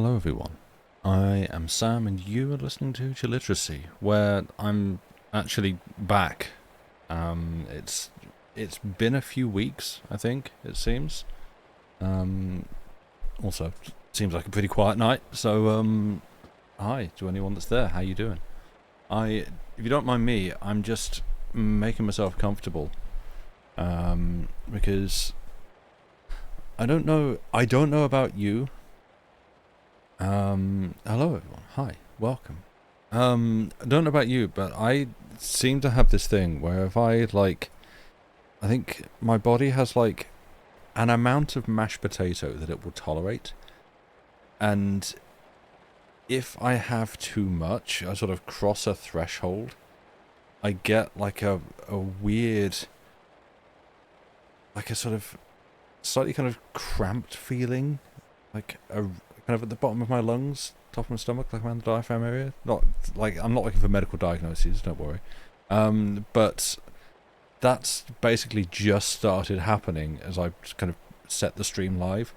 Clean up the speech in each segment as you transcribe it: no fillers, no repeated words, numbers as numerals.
Hello everyone, I am Sam and you are listening to Literacy, where I'm actually back. It's been a few weeks, I think, it seems. Also, seems like a pretty quiet night, so hi to anyone that's there, how you doing? If you don't mind me, I'm just making myself comfortable, because I don't know about you. Hello everyone. Hi. Welcome. I don't know about you, but I seem to have this thing where if I think my body has like an amount of mashed potato that it will tolerate, and if I have too much, I sort of cross a threshold. I get like a weird, like a sort of slightly kind of cramped feeling, like a kind of at the bottom of my lungs, top of my stomach, like around the diaphragm area. Not like I'm not looking for medical diagnoses, don't worry. But that's basically just started happening as I kind of set the stream live.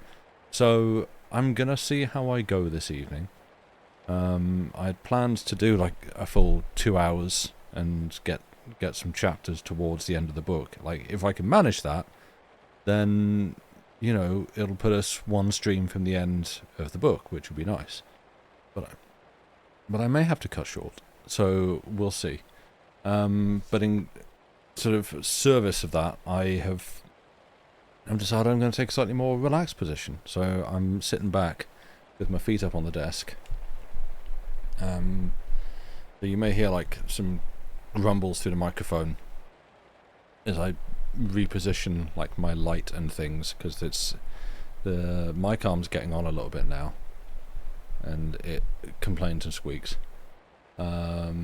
So I'm gonna see how I go this evening. I had planned to do like a full 2 hours and get some chapters towards the end of the book. Like if I can manage that, then it'll put us one stream from the end of the book, which would be nice. But I may have to cut short, so we'll see. But in sort of service of that, I've decided I'm going to take a slightly more relaxed position. So I'm sitting back with my feet up on the desk. So you may hear like some grumbles through the microphone as I reposition like my light and things, because it's the mic arm's getting on a little bit now, and it complains and squeaks. Oh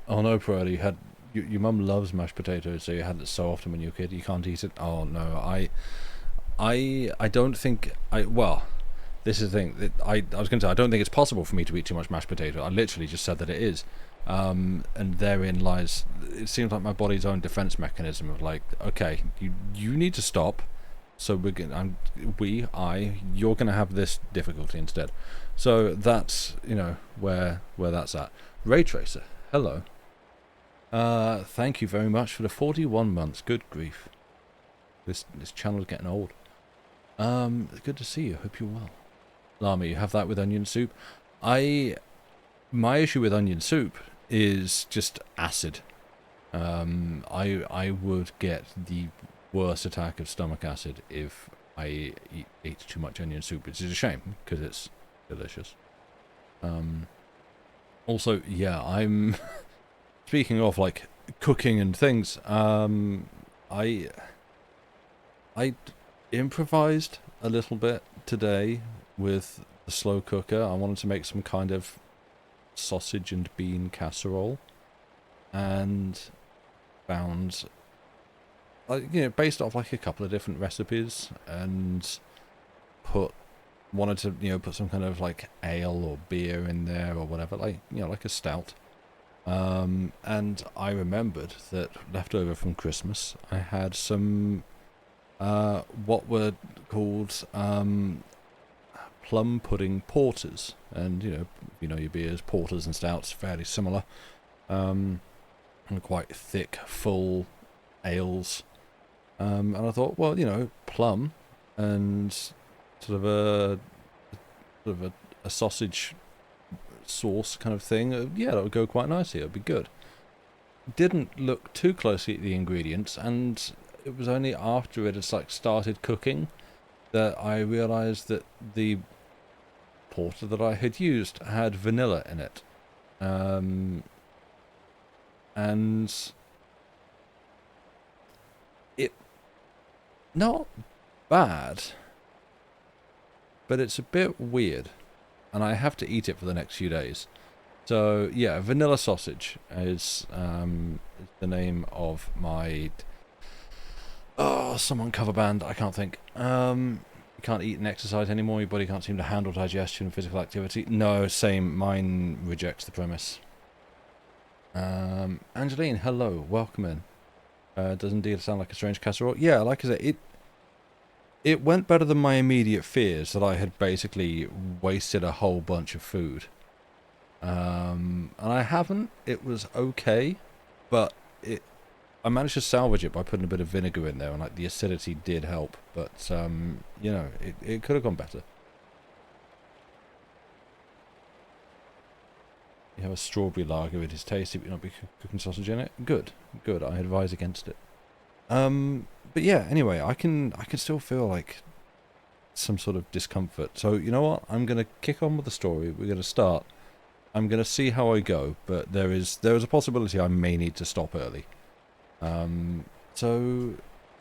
no, Pearl, your mum loves mashed potatoes, so you had it so often when you were a kid. You can't eat it. Oh no, I don't think well. This is the thing that I was going to say. I don't think it's possible for me to eat too much mashed potato. I literally just said that it is. And therein lies, it seems like my body's own defense mechanism of like, okay, you need to stop, so you're gonna have this difficulty instead. So that's where that's at. Ray Tracer, hello. Thank you very much for the 41 months. Good grief, this channel's getting old. Good to see you. Hope you're well. Lama, you have that with onion soup. My issue with onion soup is just acid. I would get the worst attack of stomach acid if I ate too much onion soup, which is a shame because it's delicious. Also, yeah, I'm speaking of like cooking and things. I improvised a little bit today with the slow cooker. I wanted to make some kind of sausage and bean casserole, and found based off like a couple of different recipes, and wanted to put some kind of like ale or beer in there or whatever, like like a stout. And I remembered that left over from Christmas I had some what were called plum pudding porters, and your beers, porters and stouts, fairly similar, and quite thick, full ales. And I thought, well, plum and sort of a sausage sauce kind of thing, yeah, that would go quite nicely. It'd be good. Didn't look too closely at the ingredients, and it was only after it had like started cooking that I realised that the porter that I had used had vanilla in it. And it not bad, but it's a bit weird, and I have to eat it for the next few days. So yeah, vanilla sausage is the name of my someone cover band. I can't think. You can't eat and exercise anymore. Your body can't seem to handle digestion and physical activity. No, same. Mine rejects the premise. Angeline, hello, welcome in. Does indeed sound like a strange casserole. Yeah, like I said, It went better than my immediate fears that I had basically wasted a whole bunch of food. And I haven't. It was okay, but I managed to salvage it by putting a bit of vinegar in there, and like the acidity did help. But it could have gone better. You have a strawberry lager. It is tasty, but you'll not be cooking sausage in it. Good, good. I advise against it. But yeah. Anyway, I can still feel like some sort of discomfort. So you know what? I'm gonna kick on with the story. We're gonna start. I'm gonna see how I go, but there is a possibility I may need to stop early. So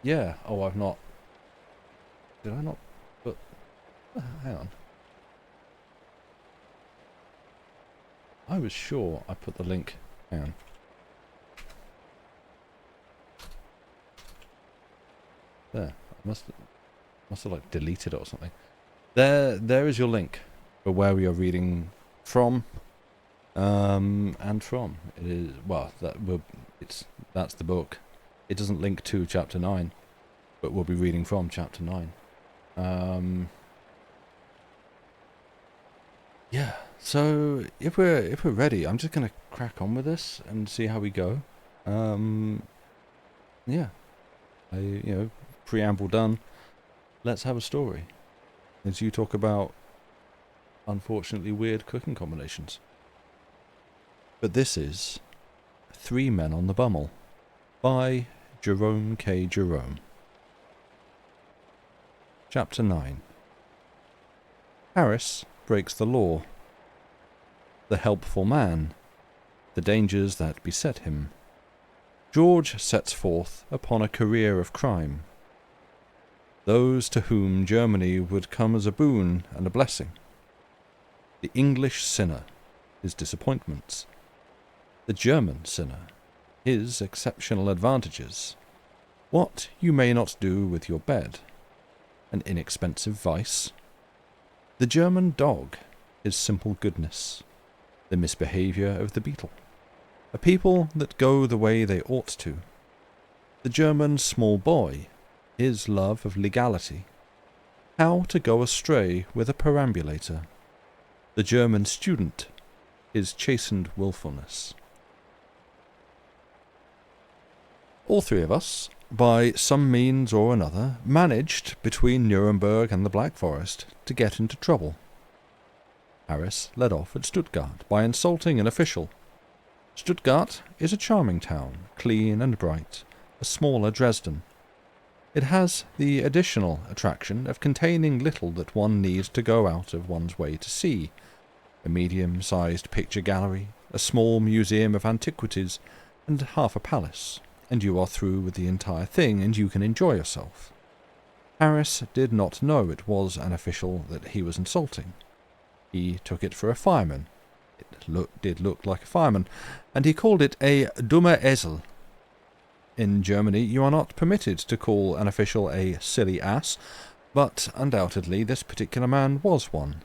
yeah. Oh, I've not. Did I not? But hang on. I was sure I put the link. Hang on. There. I must have like deleted it or something. There is your link for where we are reading from. And from. It is, well, that's the book. It doesn't link to chapter 9, but we'll be reading from chapter 9. Yeah. So if we're ready, I'm just gonna crack on with this and see how we go. Yeah. Preamble done. Let's have a story. As you talk about unfortunately weird cooking combinations. But this is 3 Men on the Bummel by Jerome K. Jerome. Chapter 9. Harris breaks the law. The helpful man. The dangers that beset him. George sets forth upon a career of crime. Those to whom Germany would come as a boon and a blessing. The English sinner, his disappointments. The German sinner, his exceptional advantages. What you may not do with your bed. An inexpensive vice. The German dog, his simple goodness. The misbehaviour of the beetle. A people that go the way they ought to. The German small boy, his love of legality. How to go astray with a perambulator. The German student, his chastened wilfulness. All 3 of us, by some means or another, managed, between Nuremberg and the Black Forest, to get into trouble. Harris led off at Stuttgart by insulting an official. Stuttgart is a charming town, clean and bright, a smaller Dresden. It has the additional attraction of containing little that one needs to go out of one's way to see. A medium-sized picture gallery, a small museum of antiquities, and half a palace, and you are through with the entire thing and you can enjoy yourself. Harris did not know it was an official that he was insulting. He took it for a fireman. It did look like a fireman, and he called it a dummer Esel. In Germany you are not permitted to call an official a silly ass, but undoubtedly this particular man was one.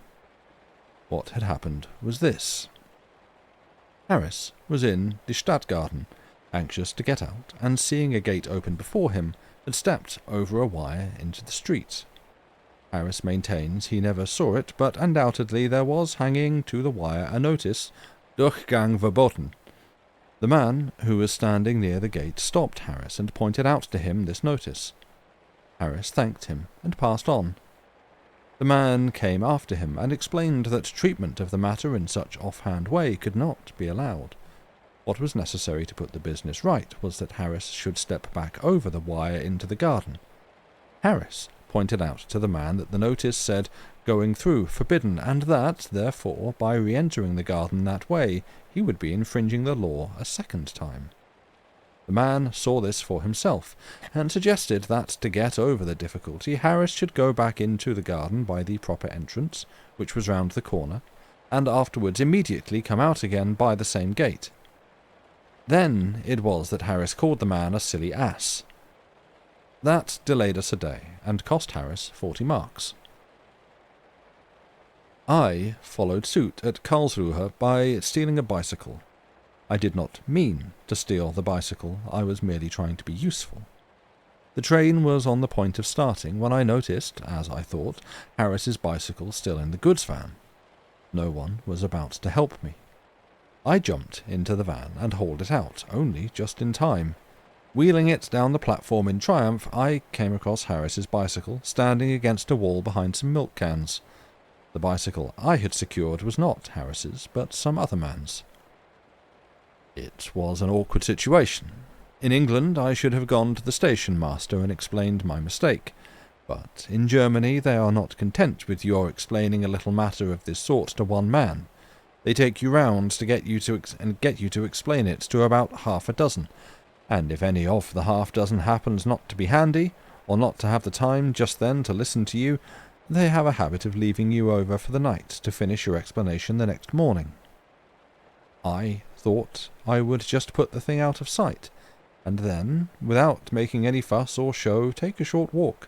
What had happened was this. Harris was in the Stadtgarten, anxious to get out, and seeing a gate open before him, had stepped over a wire into the street. Harris maintains he never saw it, but undoubtedly there was hanging to the wire a notice, Durchgang verboten. The man who was standing near the gate stopped Harris and pointed out to him this notice. Harris thanked him and passed on. The man came after him and explained that treatment of the matter in such offhand way could not be allowed. What was necessary to put the business right was that Harris should step back over the wire into the garden. Harris pointed out to the man that the notice said going through forbidden, and that, therefore, by re-entering the garden that way, he would be infringing the law a second time. The man saw this for himself, and suggested that to get over the difficulty Harris should go back into the garden by the proper entrance, which was round the corner, and afterwards immediately come out again by the same gate. Then it was that Harris called the man a silly ass. That delayed us a day, and cost Harris 40 marks. I followed suit at Karlsruhe by stealing a bicycle. I did not mean to steal the bicycle, I was merely trying to be useful. The train was on the point of starting when I noticed, as I thought, Harris's bicycle still in the goods van. No one was about to help me. I jumped into the van and hauled it out, only just in time. Wheeling it down the platform in triumph, I came across Harris's bicycle, standing against a wall behind some milk cans. The bicycle I had secured was not Harris's, but some other man's. It was an awkward situation. In England, I should have gone to the station master and explained my mistake. But in Germany, they are not content with your explaining a little matter of this sort to one man. They take you round to get you to explain it to about half a dozen, and if any of the half dozen happens not to be handy, or not to have the time just then to listen to you, they have a habit of leaving you over for the night to finish your explanation the next morning. I thought I would just put the thing out of sight, and then, without making any fuss or show, take a short walk.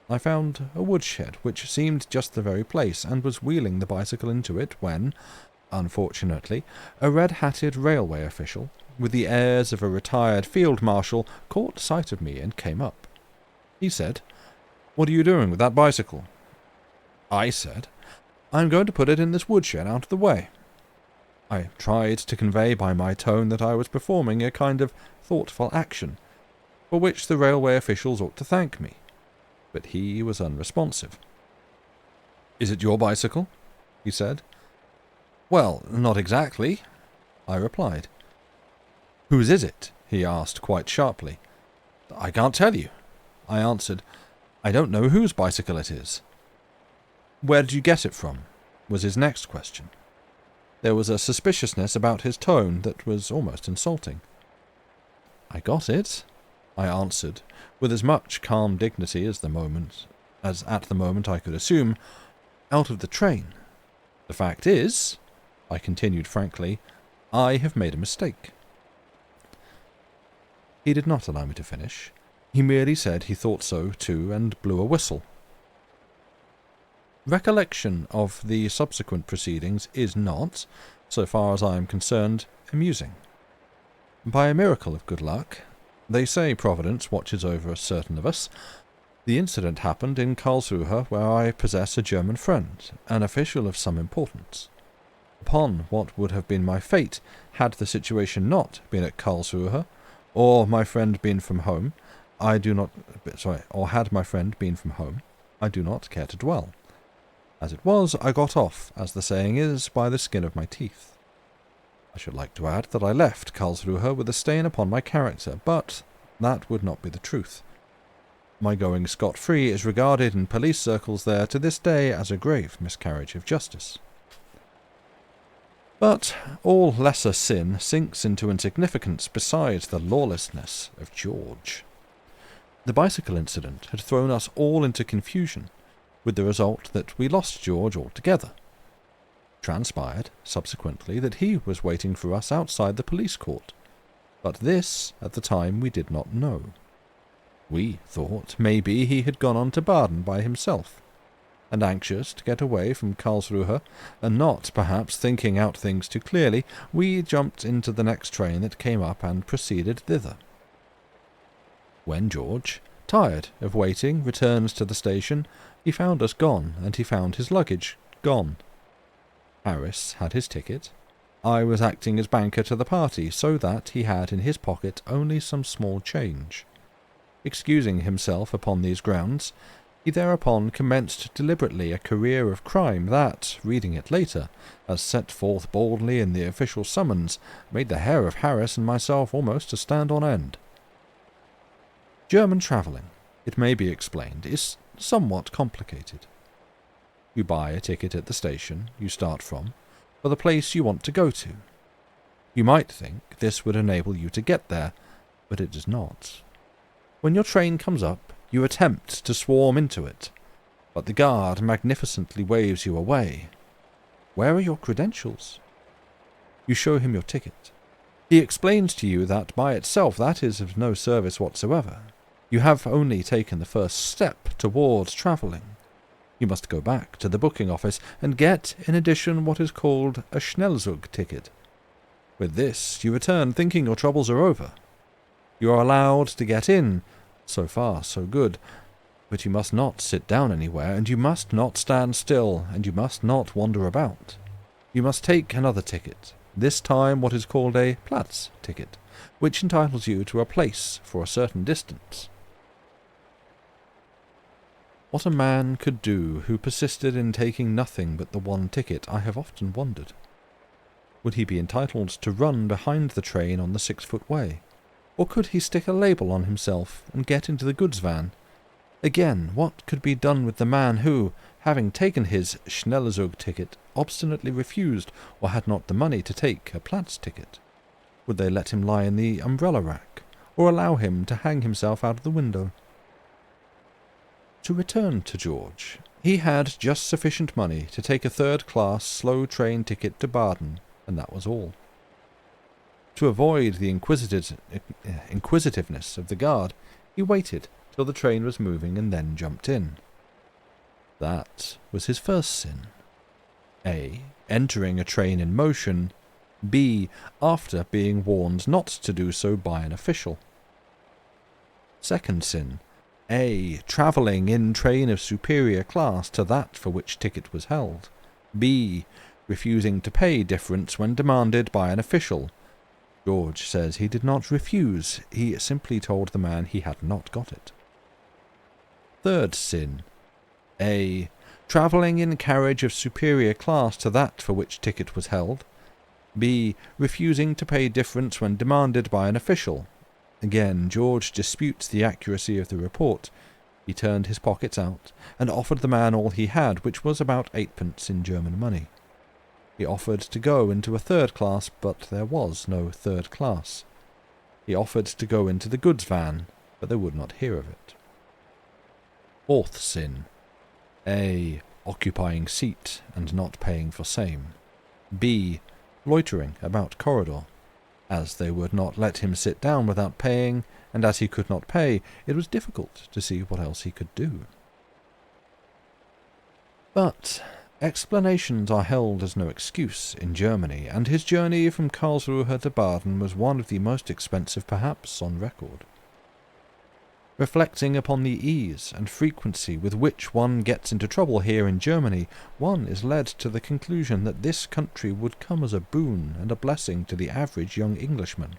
I found a woodshed which seemed just the very place, and was wheeling the bicycle into it when, unfortunately, a red-hatted railway official, with the airs of a retired field marshal, caught sight of me and came up. He said, "What are you doing with that bicycle?" I said, "I'm going to put it in this woodshed out of the way." I tried to convey by my tone that I was performing a kind of thoughtful action, for which the railway officials ought to thank me, but he was unresponsive. "Is it your bicycle?" he said. "Well, not exactly," I replied. "Whose is it?" he asked quite sharply. "I can't tell you," I answered. "I don't know whose bicycle it is." "Where did you get it from?" was his next question. There was a suspiciousness about his tone that was almost insulting. "I got it," I answered, with as much calm dignity as at the moment I could assume, "out of the train. The fact is," I continued frankly, "I have made a mistake." He did not allow me to finish. He merely said he thought so too, and blew a whistle. Recollection of the subsequent proceedings is not, so far as I am concerned, amusing. By a miracle of good luck, they say Providence watches over certain of us, the incident happened in Karlsruhe, where I possess a German friend, an official of some importance. Upon what would have been my fate had the situation not been at Karlsruhe, or my friend been from home, or had my friend been from home, I do not care to dwell. As it was, I got off, as the saying is, by the skin of my teeth. I should like to add that I left Karlsruhe with a stain upon my character, but that would not be the truth. My going scot-free is regarded in police circles there to this day as a grave miscarriage of justice. But all lesser sin sinks into insignificance beside the lawlessness of George. The bicycle incident had thrown us all into confusion, with the result that we lost George altogether. Transpired, subsequently, that he was waiting for us outside the police court, but this, at the time, we did not know. We thought maybe he had gone on to Baden by himself, and anxious to get away from Karlsruhe, and not, perhaps, thinking out things too clearly, we jumped into the next train that came up and proceeded thither. When George, tired of waiting, returned to the station, he found us gone, and he found his luggage gone. Harris had his ticket. I was acting as banker to the party, so that he had in his pocket only some small change. Excusing himself upon these grounds, he thereupon commenced deliberately a career of crime that, reading it later, as set forth boldly in the official summons, made the hair of Harris and myself almost to stand on end. German travelling, it may be explained, is somewhat complicated. You buy a ticket at the station you start from, for the place you want to go to. You might think this would enable you to get there, but it does not. When your train comes up, you attempt to swarm into it, but the guard magnificently waves you away. Where are your credentials? You show him your ticket. He explains to you that by itself that is of no service whatsoever. You have only taken the first step towards travelling. You must go back to the booking office and get, in addition, what is called a Schnellzug ticket. With this, you return thinking your troubles are over. You are allowed to get in, So far, so good. But you must not sit down anywhere, and you must not stand still, and you must not wander about. You must take another ticket, this time what is called a Platz ticket, which entitles you to a place for a certain distance. What a man could do who persisted in taking nothing but the one ticket, I have often wondered. Would he be entitled to run behind the train on the 6-foot way? Or could he stick a label on himself and get into the goods van? Again, what could be done with the man who, having taken his Schnellzug ticket, obstinately refused or had not the money to take a Platz ticket? Would they let him lie in the umbrella rack, or allow him to hang himself out of the window? To return to George, he had just sufficient money to take a third-class slow train ticket to Baden, and that was all. To avoid the inquisitiveness of the guard, he waited till the train was moving and then jumped in. That was his first sin. A. Entering a train in motion. B. After being warned not to do so by an official. Second sin. A. Travelling in train of superior class to that for which ticket was held. B. Refusing to pay difference when demanded by an official. George says he did not refuse, he simply told the man he had not got it. Third sin. A. Travelling in carriage of superior class to that for which ticket was held. B. Refusing to pay difference when demanded by an official. Again, George disputes the accuracy of the report. He turned his pockets out and offered the man all he had, which was about 8p in German money. He offered to go into a third class, but there was no third class. He offered to go into the goods van, but they would not hear of it. Fourth sin. A. Occupying seat and not paying for same. B. Loitering about corridor. As they would not let him sit down without paying, and as he could not pay, it was difficult to see what else he could do. But explanations are held as no excuse in Germany, and his journey from Karlsruhe to Baden was one of the most expensive perhaps on record. Reflecting upon the ease and frequency with which one gets into trouble here in Germany, one is led to the conclusion that this country would come as a boon and a blessing to the average young Englishman.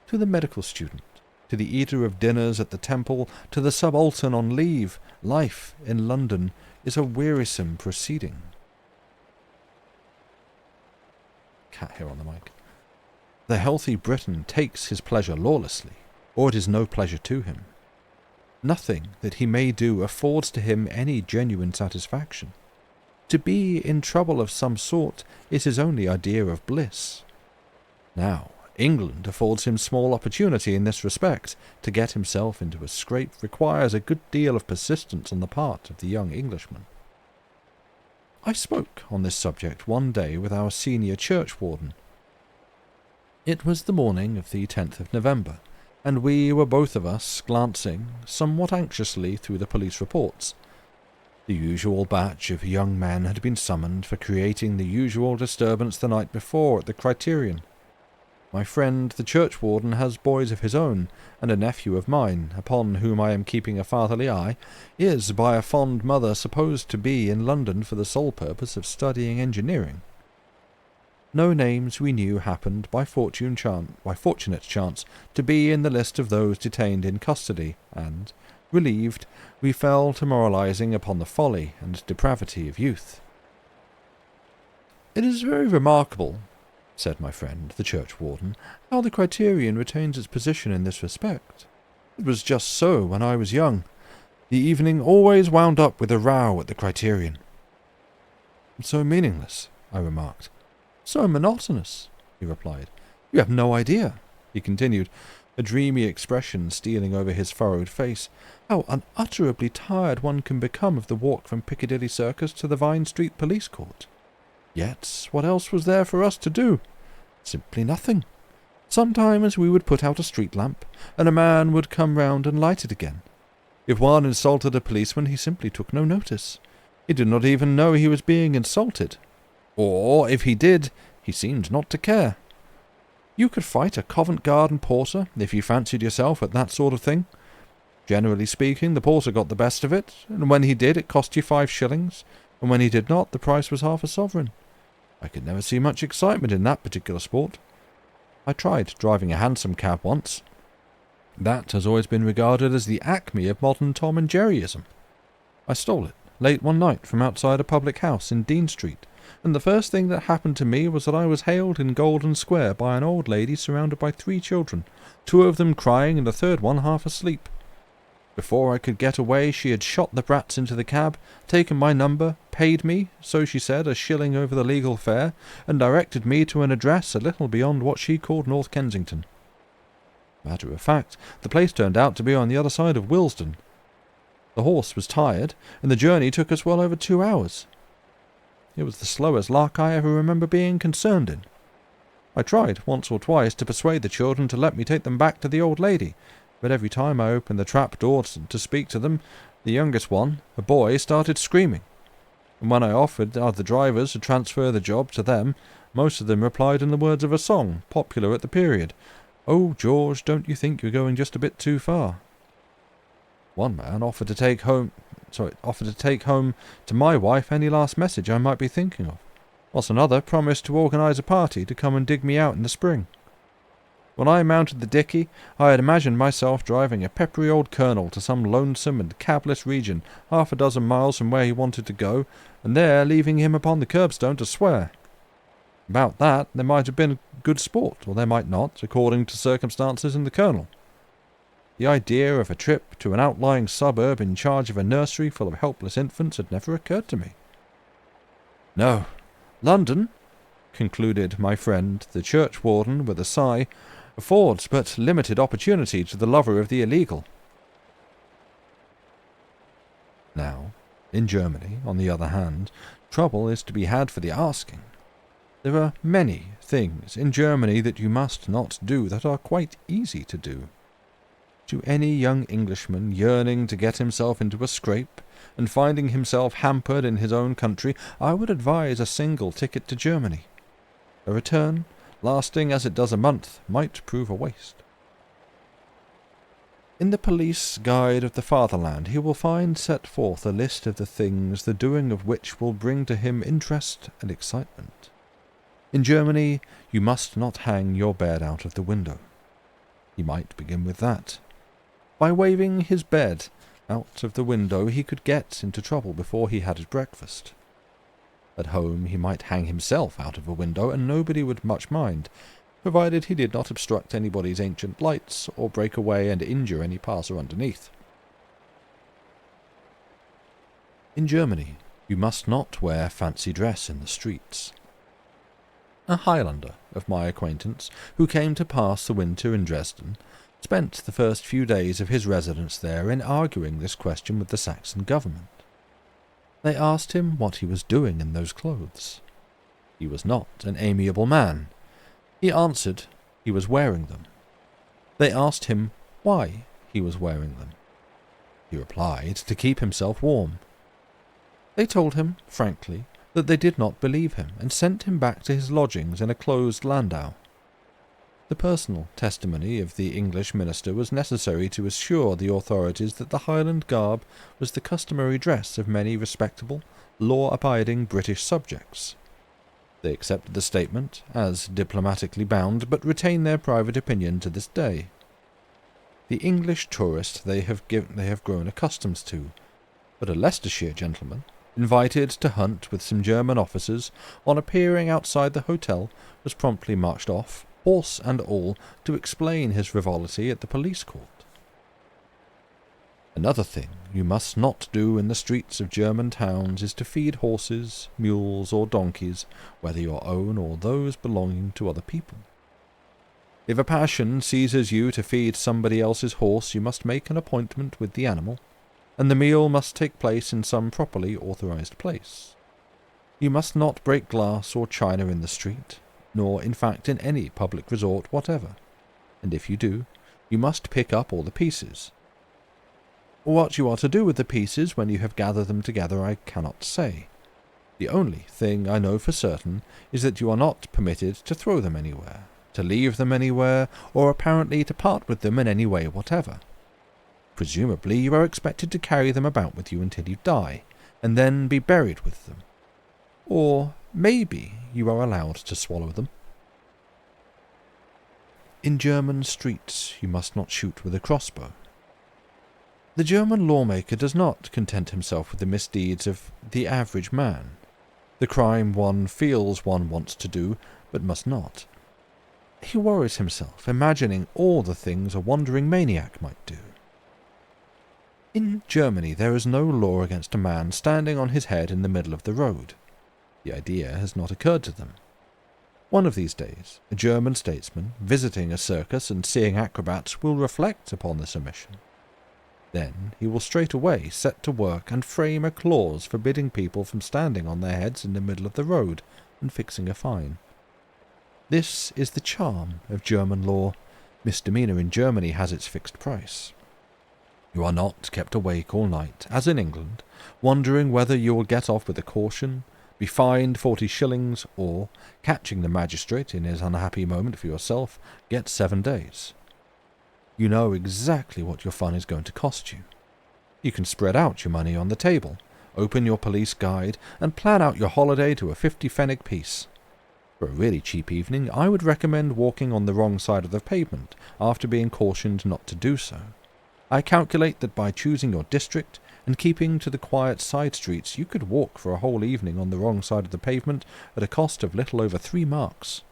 To the medical student, to the eater of dinners at the temple, to the subaltern on leave, life in London is a wearisome proceeding. Cat hair on the mic. The healthy Briton takes his pleasure lawlessly, or it is no pleasure to him. Nothing that he may do affords to him any genuine satisfaction. To be in trouble of some sort is his only idea of bliss. Now, England affords him small opportunity in this respect. To get himself into a scrape requires a good deal of persistence on the part of the young Englishman. I spoke on this subject one day with our senior churchwarden. It was the morning of the 10th of November, and we were both of us glancing somewhat anxiously through the police reports. The usual batch of young men had been summoned for creating the usual disturbance the night before at the Criterion. My friend the churchwarden has boys of his own, and a nephew of mine, upon whom I am keeping a fatherly eye, is by a fond mother supposed to be in London for the sole purpose of studying engineering. No names we knew happened by fortunate chance to be in the list of those detained in custody, and, relieved, we fell to moralizing upon the folly and depravity of youth. It is very remarkable, said my friend, the churchwarden, how the Criterion retains its position in this respect. It was just so when I was young. The evening always wound up with a row at the Criterion. So meaningless, I remarked. So monotonous, he replied. You have no idea, he continued, a dreamy expression stealing over his furrowed face, how unutterably tired one can become of the walk from Piccadilly Circus to the Vine Street Police Court. Yet what else was there for us to do? Simply nothing. Sometimes we would put out a street lamp, and a man would come round and light it again. If one insulted a policeman, he simply took no notice. He did not even know he was being insulted. Or, if he did, he seemed not to care. You could fight a Covent Garden porter if you fancied yourself at that sort of thing. Generally speaking, the porter got the best of it, and when he did, it cost you 5 shillings, and when he did not, the price was half a sovereign. I could never see much excitement in that particular sport. I tried driving a hansom cab once. That has always been regarded as the acme of modern Tom and Jerryism. I stole it late one night from outside a public house in Dean Street, and the first thing that happened to me was that I was hailed in Golden Square by an old lady surrounded by 3 children, 2 of them crying and the third one half asleep. Before I could get away, she had shot the brats into the cab, taken my number, paid me, so she said, a shilling over the legal fare, and directed me to an address a little beyond what she called North Kensington. Matter of fact, the place turned out to be on the other side of Willesden. The horse was tired, and the journey took us well over 2 hours. It was the slowest lark I ever remember being concerned in. I tried once or twice to persuade the children to let me take them back to the old lady, but every time I opened the trap door to speak to them, the youngest one, a boy, started screaming. And when I offered other drivers to transfer the job to them, most of them replied in the words of a song, popular at the period, "Oh, George, don't you think you're going just a bit too far?" One man offered to take home to my wife any last message I might be thinking of, whilst another promised to organise a party to come and dig me out in the spring. When I mounted the dickey, I had imagined myself driving a peppery old colonel to some lonesome and cabless region 6 miles from where he wanted to go, and there leaving him upon the curbstone to swear. About that there might have been good sport, or there might not, according to circumstances and the colonel. The idea of a trip to an outlying suburb in charge of a nursery full of helpless infants had never occurred to me. "No, London," concluded my friend, the churchwarden, with a sigh, "affords but limited opportunity to the lover of the illegal." Now, in Germany, on the other hand, trouble is to be had for the asking. There are many things in Germany that you must not do that are quite easy to do. To any young Englishman yearning to get himself into a scrape, and finding himself hampered in his own country, I would advise a single ticket to Germany. A return, lasting as it does a month, might prove a waste. In the Police Guide of the Fatherland he will find set forth a list of the things the doing of which will bring to him interest and excitement. In Germany you must not hang your bed out of the window. He might begin with that. By waving his bed out of the window he could get into trouble before he had his breakfast. At home he might hang himself out of a window, and nobody would much mind, provided he did not obstruct anybody's ancient lights, or break away and injure any passer underneath. In Germany you must not wear fancy dress in the streets. A Highlander of my acquaintance, who came to pass the winter in Dresden, spent the first few days of his residence there in arguing this question with the Saxon government. They asked him what he was doing in those clothes. He was not an amiable man. He answered he was wearing them. They asked him why he was wearing them. He replied to keep himself warm. They told him, frankly, that they did not believe him, and sent him back to his lodgings in a closed landau. The personal testimony of the English minister was necessary to assure the authorities that the Highland garb was the customary dress of many respectable, law-abiding British subjects. They accepted the statement as diplomatically bound, but retain their private opinion to this day. The English tourist they have grown accustomed to, but a Leicestershire gentleman, invited to hunt with some German officers, on appearing outside the hotel, was promptly marched off, horse and all, to explain his frivolity at the police court. Another thing you must not do in the streets of German towns is to feed horses, mules, or donkeys, whether your own or those belonging to other people. If a passion seizes you to feed somebody else's horse, you must make an appointment with the animal, and the meal must take place in some properly authorized place. You must not break glass or china in the street, nor, in fact, in any public resort whatever, and if you do, you must pick up all the pieces. What you are to do with the pieces when you have gathered them together I cannot say. The only thing I know for certain is that you are not permitted to throw them anywhere, to leave them anywhere, or apparently to part with them in any way whatever. Presumably you are expected to carry them about with you until you die, and then be buried with them. Or maybe you are allowed to swallow them. In German streets you must not shoot with a crossbow. The German lawmaker does not content himself with the misdeeds of the average man, the crime one feels one wants to do, but must not. He worries himself, imagining all the things a wandering maniac might do. In Germany there is no law against a man standing on his head in the middle of the road. The idea has not occurred to them. One of these days, a German statesman, visiting a circus and seeing acrobats, will reflect upon this omission. Then he will straightway set to work and frame a clause forbidding people from standing on their heads in the middle of the road and fixing a fine. This is the charm of German law. Misdemeanor in Germany has its fixed price. You are not kept awake all night, as in England, wondering whether you will get off with a caution, be fined 40 shillings, or, catching the magistrate in his unhappy moment for yourself, get 7 days. You know exactly what your fun is going to cost you. You can spread out your money on the table, open your police guide, and plan out your holiday to a 50-pfennig piece. For a really cheap evening, I would recommend walking on the wrong side of the pavement after being cautioned not to do so. I calculate that by choosing your district and keeping to the quiet side streets, you could walk for a whole evening on the wrong side of the pavement at a cost of little over 3 marks.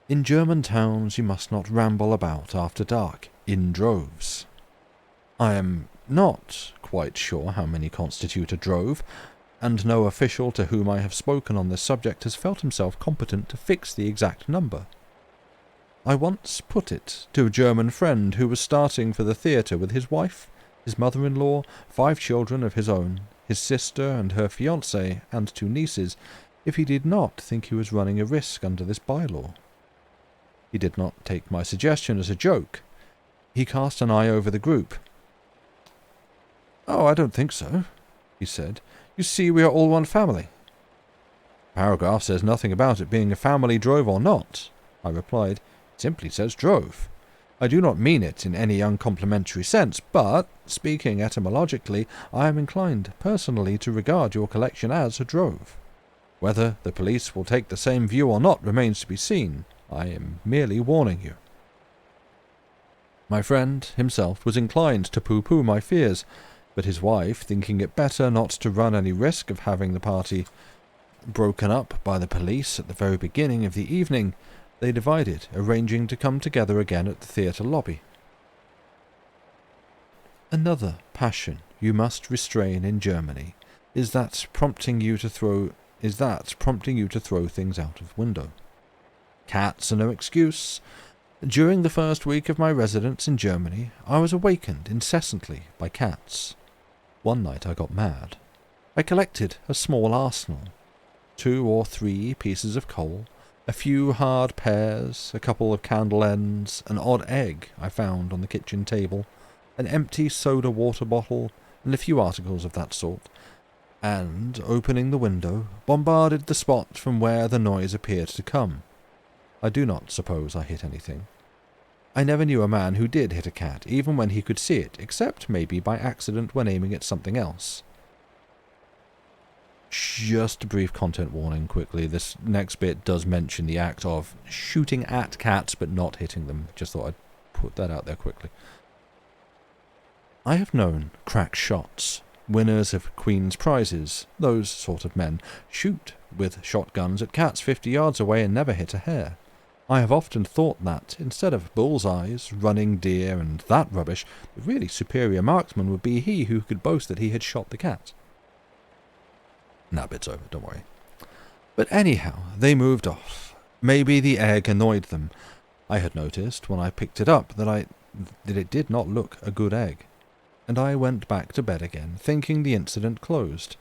In German towns you must not ramble about after dark, in droves. I am not quite sure how many constitute a drove, and no official to whom I have spoken on this subject has felt himself competent to fix the exact number. I once put it to a German friend who was starting for the theatre with his wife, his mother-in-law, 5 children of his own, his sister and her fiancée, and 2 nieces, if he did not think he was running a risk under this bylaw. He did not take my suggestion as a joke. He cast an eye over the group. "Oh, I don't think so," he said. "You see, we are all one family." "The paragraph says nothing about it being a family drove or not," I replied. "It simply says drove. I do not mean it in any uncomplimentary sense, but, speaking etymologically, I am inclined personally to regard your collection as a drove. Whether the police will take the same view or not remains to be seen. I am merely warning you." My friend himself was inclined to pooh-pooh my fears, but his wife, thinking it better not to run any risk of having the party broken up by the police at the very beginning of the evening, they divided, arranging to come together again at the theatre lobby. Another passion you must restrain in Germany is that prompting you to throw things out of window. Cats are no excuse. During the first week of my residence in Germany, I was awakened incessantly by cats. One night I got mad. I collected a small arsenal, 2 or 3 pieces of coal, a few hard pears, a couple of candle ends, an odd egg I found on the kitchen table, an empty soda water bottle, and a few articles of that sort, and, opening the window, bombarded the spot from where the noise appeared to come. I do not suppose I hit anything. I never knew a man who did hit a cat, even when he could see it, except maybe by accident when aiming at something else. Just a brief content warning quickly. This next bit does mention the act of shooting at cats but not hitting them. Just thought I'd put that out there quickly. I have known crack shots, winners of Queen's prizes, those sort of men, shoot with shotguns at cats 50 yards away and never hit a hare. I have often thought that, instead of bullseyes, running deer, and that rubbish, the really superior marksman would be he who could boast that he had shot the cat. That bit's over, don't worry. But anyhow, they moved off. Maybe the egg annoyed them. I had noticed, when I picked it up, that it did not look a good egg, and I went back to bed again, thinking the incident closed.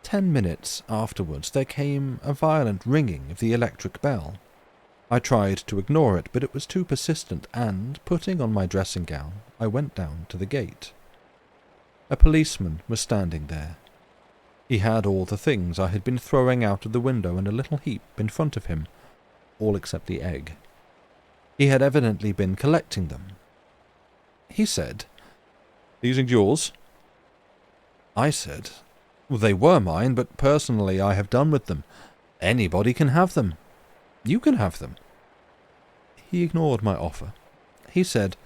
10 minutes afterwards there came a violent ringing of the electric bell. I tried to ignore it, but it was too persistent, and, putting on my dressing gown, I went down to the gate. A policeman was standing there. He had all the things I had been throwing out of the window in a little heap in front of him, all except the egg. He had evidently been collecting them. He said, "These are yours?" I said, "Well, they were mine, but personally I have done with them. Anybody can have them. You can have them." He ignored my offer. He said,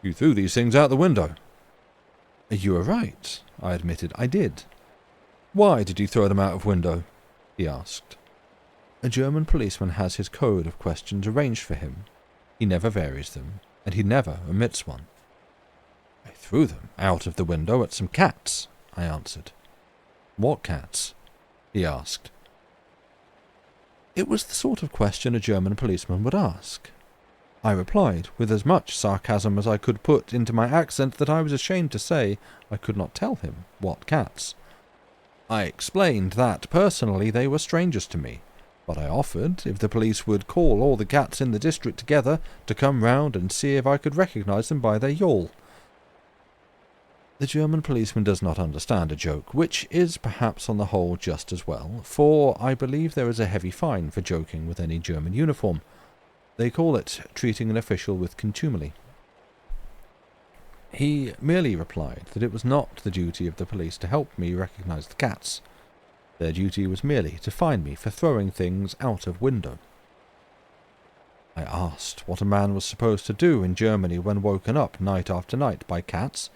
"You threw these things out the window." "You are right," I admitted. "I did." "Why did you throw them out of window?" he asked. A German policeman has his code of questions arranged for him. He never varies them, and he never omits one. "I threw them out of the window at some cats," I answered. "What cats?" he asked. It was the sort of question a German policeman would ask. I replied, with as much sarcasm as I could put into my accent, that I was ashamed to say I could not tell him what cats. I explained that, personally, they were strangers to me, but I offered, if the police would call all the cats in the district together, to come round and see if I could recognise them by their yawl. The German policeman does not understand a joke, which is perhaps on the whole just as well, for I believe there is a heavy fine for joking with any German uniform. They call it treating an official with contumely. He merely replied that it was not the duty of the police to help me recognise the cats. Their duty was merely to fine me for throwing things out of window. I asked what a man was supposed to do in Germany when woken up night after night by cats,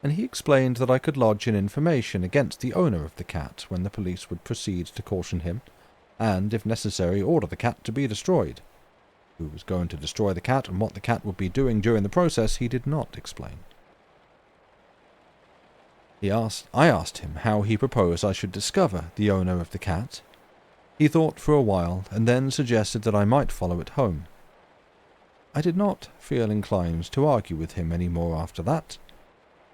and he explained that I could lodge an information against the owner of the cat when the police would proceed to caution him, and, if necessary, order the cat to be destroyed. Who was going to destroy the cat and what the cat would be doing during the process he did not explain. I asked him how he proposed I should discover the owner of the cat. He thought for a while, and then suggested that I might follow it home. I did not feel inclined to argue with him any more after that.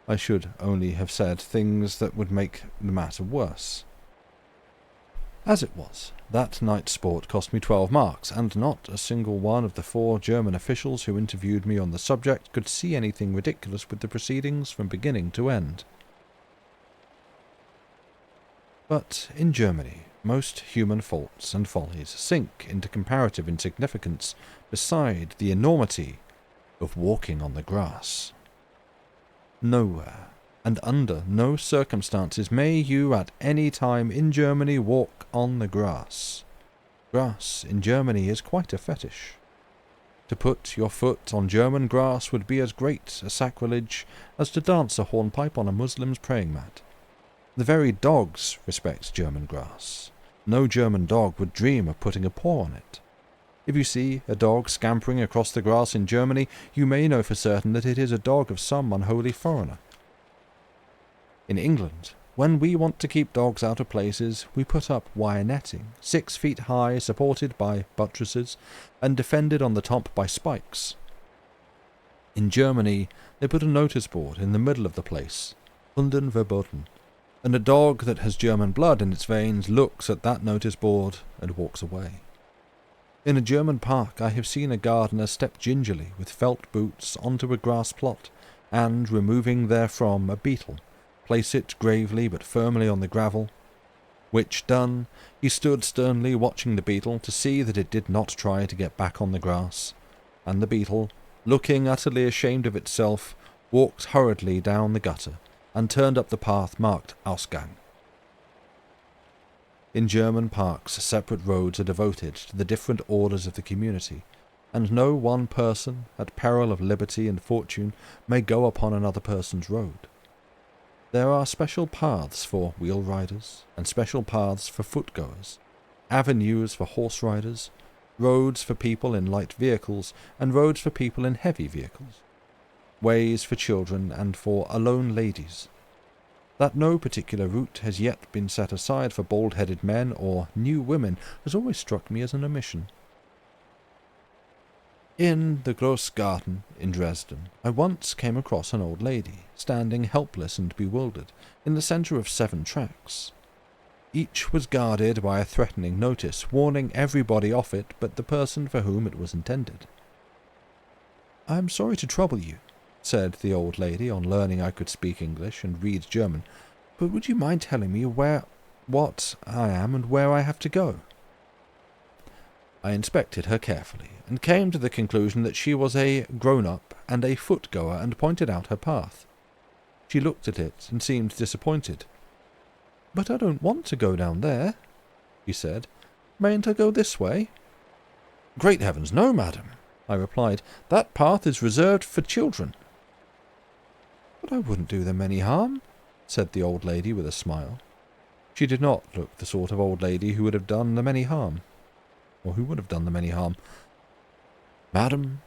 I should only have said things that would make the matter worse. As it was, that night's sport cost me 12 marks, and not a single one of the 4 German officials who interviewed me on the subject could see anything ridiculous with the proceedings from beginning to end. But in Germany, most human faults and follies sink into comparative insignificance beside the enormity of walking on the grass. Nowhere, and under no circumstances, may you at any time in Germany walk on the grass. Grass in Germany is quite a fetish. To put your foot on German grass would be as great a sacrilege as to dance a hornpipe on a Muslim's praying mat. The very dogs respect German grass. No German dog would dream of putting a paw on it. If you see a dog scampering across the grass in Germany, you may know for certain that it is a dog of some unholy foreigner. In England, when we want to keep dogs out of places, we put up wire netting, 6 feet high, supported by buttresses, and defended on the top by spikes. In Germany, they put a notice board in the middle of the place, Hunden verboten, and a dog that has German blood in its veins looks at that notice board and walks away. In a German park I have seen a gardener step gingerly with felt boots onto a grass plot, and, removing therefrom a beetle, place it gravely but firmly on the gravel, which done, he stood sternly watching the beetle to see that it did not try to get back on the grass, and the beetle, looking utterly ashamed of itself, walked hurriedly down the gutter, and turned up the path marked Ausgang. In German parks, separate roads are devoted to the different orders of the community, and no one person, at peril of liberty and fortune, may go upon another person's road. There are special paths for wheel riders, and special paths for footgoers, avenues for horse riders, roads for people in light vehicles, and roads for people in heavy vehicles, ways for children and for alone ladies. That no particular route has yet been set aside for bald-headed men or new women has always struck me as an omission. In the Grossgarten in Dresden, I once came across an old lady, standing helpless and bewildered, in the centre of 7 tracks. Each was guarded by a threatening notice, warning everybody off it but the person for whom it was intended. "I am sorry to trouble you," said the old lady on learning I could speak English and read German, "but would you mind telling me where what I am and where I have to go. I inspected her carefully, and came to the conclusion that she was a grown-up and a foot-goer, and pointed out her path. She looked at it and seemed disappointed. "But I don't want to go down there," she said. "Mayn't I go this way?" "Great heavens, no, madam," I replied. "That path is reserved for children." "But I wouldn't do them any harm," said the old lady with a smile. She did not look the sort of old lady who would have done them any harm. "Madam,"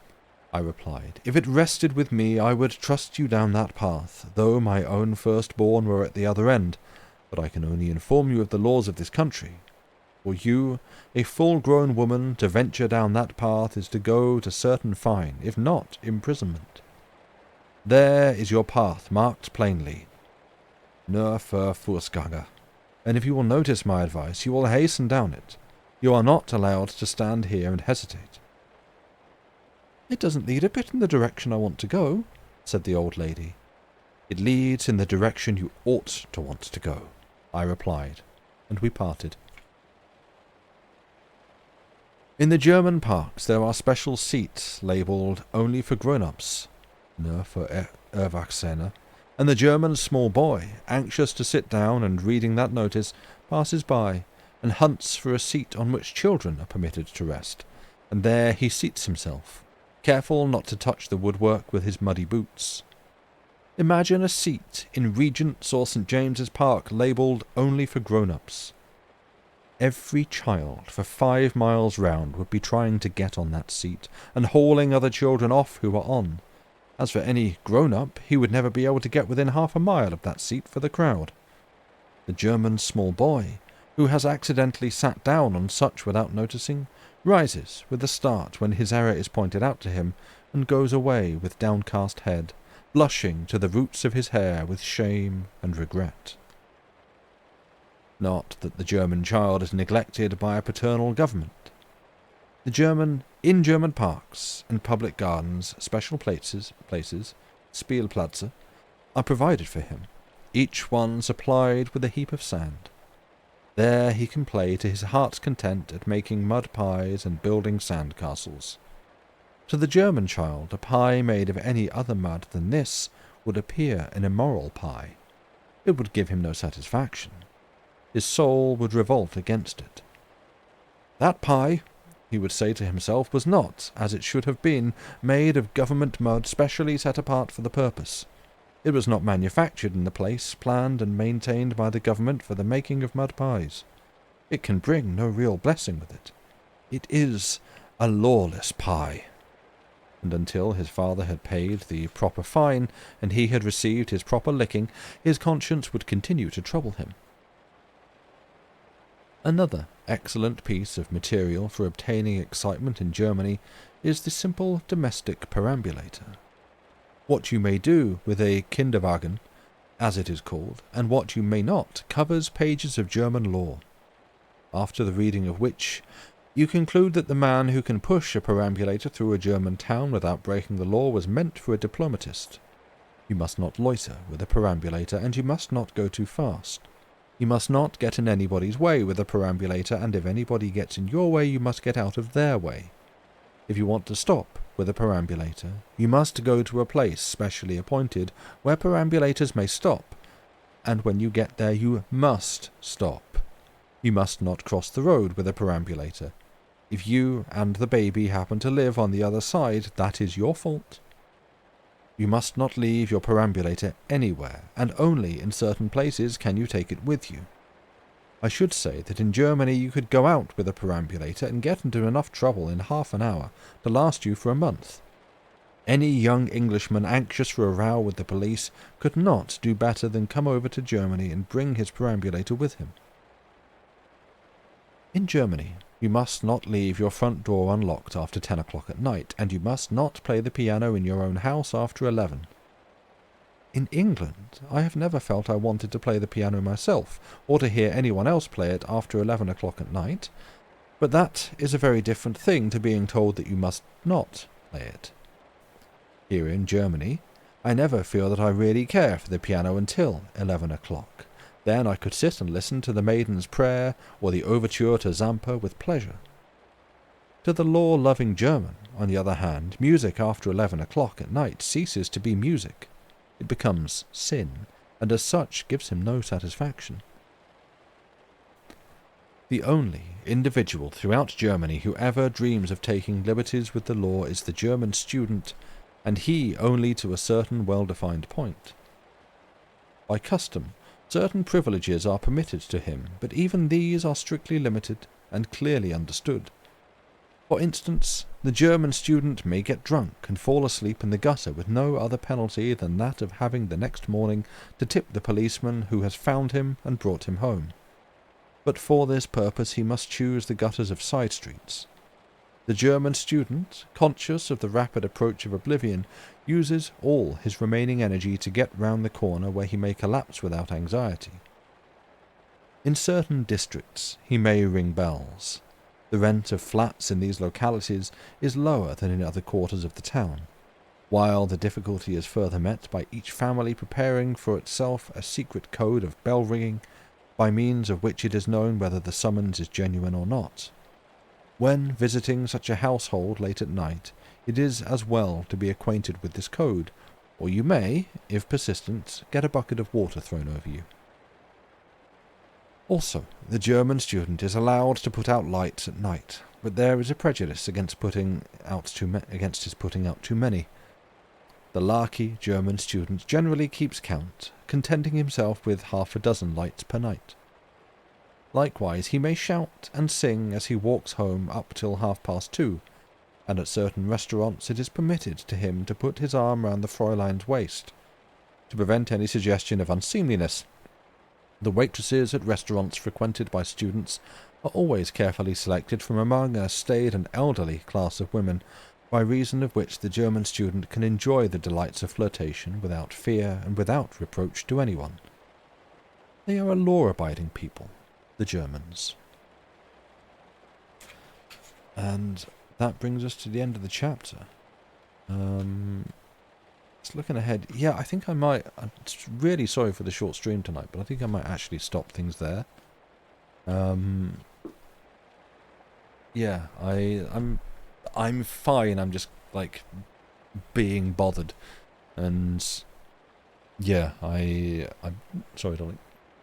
I replied, "if it rested with me, I would trust you down that path, though my own firstborn were at the other end. But I can only inform you of the laws of this country. For you, a full-grown woman, to venture down that path is to go to certain fine, if not imprisonment. There is your path marked plainly, nur für Fußgänger, and if you will notice my advice, you will hasten down it. You are not allowed to stand here and hesitate." "It doesn't lead a bit in the direction I want to go," said the old lady. "It leads in the direction you ought to want to go," I replied, and we parted. In the German parks there are special seats labelled only for grown-ups, nur für Erwachsene, and the German small boy, anxious to sit down and reading that notice, passes by and hunts for a seat on which children are permitted to rest, and there he seats himself, careful not to touch the woodwork with his muddy boots. Imagine a seat in Regent's or St. James's Park labelled only for grown-ups. Every child for 5 miles round would be trying to get on that seat, and hauling other children off who were on. As for any grown-up, he would never be able to get within half a mile of that seat for the crowd. The German small boy, who has accidentally sat down on such without noticing, rises with a start when his error is pointed out to him, and goes away with downcast head, blushing to the roots of his hair with shame and regret. Not that the German child is neglected by a paternal government. In German parks and public gardens, special places, Spielplätze, are provided for him, each one supplied with a heap of sand. There he can play to his heart's content at making mud pies and building sand castles. To the German child, a pie made of any other mud than this would appear an immoral pie. It would give him no satisfaction. His soul would revolt against it. That pie, he would say to himself, was not, as it should have been, made of government mud specially set apart for the purpose. It was not manufactured in the place planned and maintained by the government for the making of mud pies. It can bring no real blessing with it. It is a lawless pie. And until his father had paid the proper fine and he had received his proper licking, his conscience would continue to trouble him. Another excellent piece of material for obtaining excitement in Germany is the simple domestic perambulator. What you may do with a Kinderwagen, as it is called, and what you may not, covers pages of German law, after the reading of which you conclude that the man who can push a perambulator through a German town without breaking the law was meant for a diplomatist. You must not loiter with a perambulator, and you must not go too fast. You must not get in anybody's way with a perambulator, and if anybody gets in your way, you must get out of their way. If you want to stop with a perambulator, you must go to a place specially appointed where perambulators may stop, and when you get there you must stop. You must not cross the road with a perambulator. If you and the baby happen to live on the other side, that is your fault. You must not leave your perambulator anywhere, and only in certain places can you take it with you. I should say that in Germany you could go out with a perambulator and get into enough trouble in half an hour to last you for a month. Any young Englishman anxious for a row with the police could not do better than come over to Germany and bring his perambulator with him. In Germany, you must not leave your front door unlocked after 10 o'clock at night, and you must not play the piano in your own house after 11. In England, I have never felt I wanted to play the piano myself, or to hear anyone else play it after 11 o'clock at night, but that is a very different thing to being told that you must not play it. Here in Germany, I never feel that I really care for the piano until 11 o'clock. Then I could sit and listen to the Maiden's Prayer or the Overture to Zampa with pleasure. To the law-loving German, on the other hand, music after 11 o'clock at night ceases to be music. It becomes sin, and as such gives him no satisfaction. The only individual throughout Germany who ever dreams of taking liberties with the law is the German student, and he only to a certain well-defined point. By custom, certain privileges are permitted to him, but even these are strictly limited and clearly understood. For instance, the German student may get drunk and fall asleep in the gutter with no other penalty than that of having the next morning to tip the policeman who has found him and brought him home. But for this purpose he must choose the gutters of side streets. The German student, conscious of the rapid approach of oblivion, uses all his remaining energy to get round the corner where he may collapse without anxiety. In certain districts he may ring bells. The rent of flats in these localities is lower than in other quarters of the town, while the difficulty is further met by each family preparing for itself a secret code of bell-ringing, by means of which it is known whether the summons is genuine or not. When visiting such a household late at night, it is as well to be acquainted with this code, or you may, if persistent, get a bucket of water thrown over you. Also, the German student is allowed to put out lights at night, but there is a prejudice against his putting out too many. The larky German student generally keeps count, contenting himself with 6 lights per night. Likewise, he may shout and sing as he walks home up till 2:30, and at certain restaurants it is permitted to him to put his arm round the Fräulein's waist, to prevent any suggestion of unseemliness. The waitresses at restaurants frequented by students are always carefully selected from among a staid and elderly class of women, by reason of which the German student can enjoy the delights of flirtation without fear and without reproach to anyone. They are a law-abiding people, the Germans. And that brings us to the end of the chapter. Just looking ahead, yeah, I think I might. I'm really sorry for the short stream tonight, but I think I might actually stop things there. Yeah, I'm fine. I'm just like being bothered, and yeah, I'm sorry to like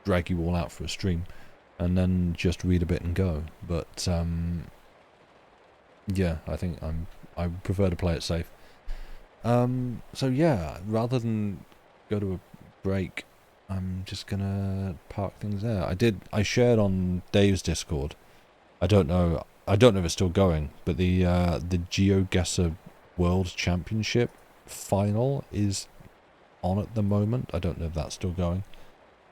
drag you all out for a stream, and then just read a bit and go. But yeah, I think I prefer to play it safe. So yeah, rather than go to a break, I'm just gonna park things there. I shared on Dave's Discord. I don't know if it's still going, but the GeoGuessr World Championship final is on at the moment. I don't know if that's still going,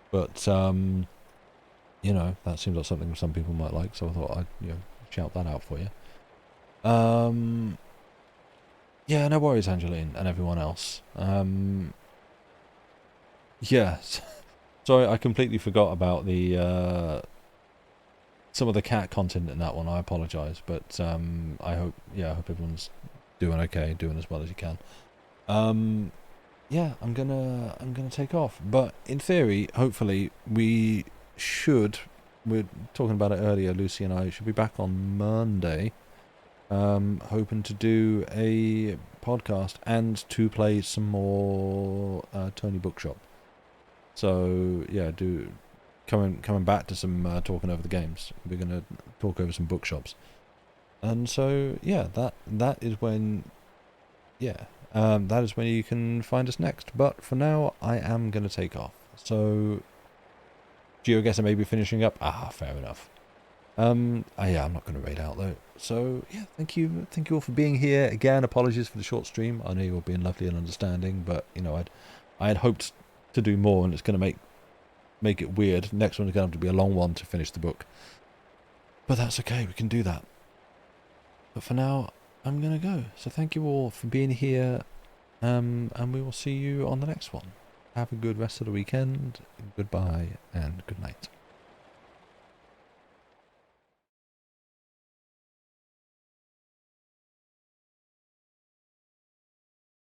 but you know, that seems like something some people might like, so I thought I'd shout that out for you. Yeah, no worries, Angeline, and everyone else. Yeah, sorry, I completely forgot about the some of the cat content in that one. I apologise, but I hope everyone's doing okay, doing as well as you can. Yeah, I'm gonna take off, but in theory, hopefully, we're talking about it earlier. Lucy and I should be back on Monday. Hoping to do a podcast and to play some more Tony Bookshop. So yeah, coming back to some talking over the games. We're gonna talk over some bookshops, and so yeah, that is when you can find us next. But for now, I am gonna take off. So GeoGuessr may be finishing up. Fair enough. Yeah, I'm not going to raid out though. So yeah, thank you all for being here again. Apologies for the short stream. I know you're being lovely and understanding, but I had hoped to do more, and it's going to make it weird. Next one's going to have to be a long one to finish the book, but that's okay. We can do that. But for now, I'm going to go. So thank you all for being here, and we will see you on the next one. Have a good rest of the weekend. Goodbye and good night.